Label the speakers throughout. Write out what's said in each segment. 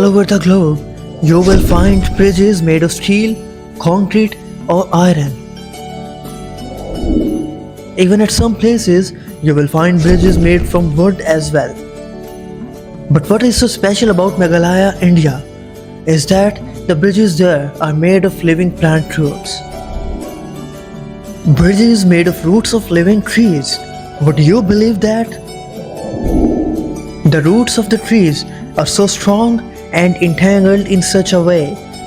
Speaker 1: All over the globe, you will find bridges made of steel, concrete, or iron. Even at some places, you will find bridges made from wood as well. But what is so special about Meghalaya, India, is that the bridges there are made of living plant roots. Bridges made of roots of living trees. Would you believe that? The roots of the trees are so strong and entangled in such a way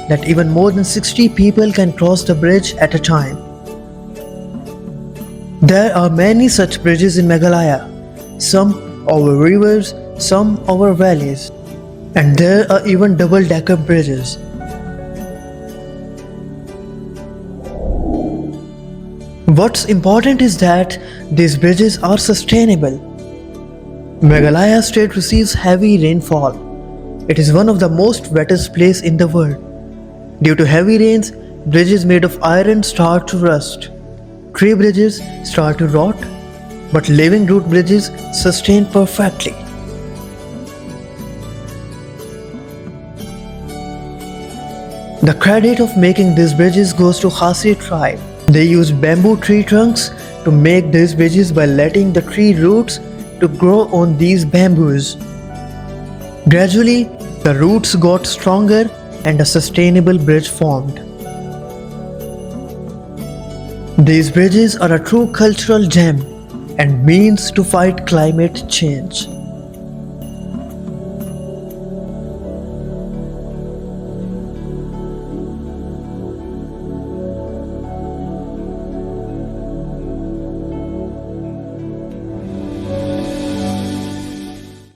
Speaker 1: that even more than 60 people can cross the bridge at a time. There are many such bridges in Meghalaya, some over rivers, some over valleys, and there are even double-decker bridges. What's important is that these bridges are sustainable. Meghalaya state receives heavy rainfall. It is one of the most wettest places in the world. Due to heavy rains, bridges made of iron start to rust. Tree bridges start to rot, but living root bridges sustain perfectly. The credit of making these bridges goes to Khasi tribe. They use bamboo tree trunks to make these bridges by letting the tree roots to grow on these bamboos. Gradually, the roots got stronger and a sustainable bridge formed. These bridges are a true cultural gem and means to fight climate change.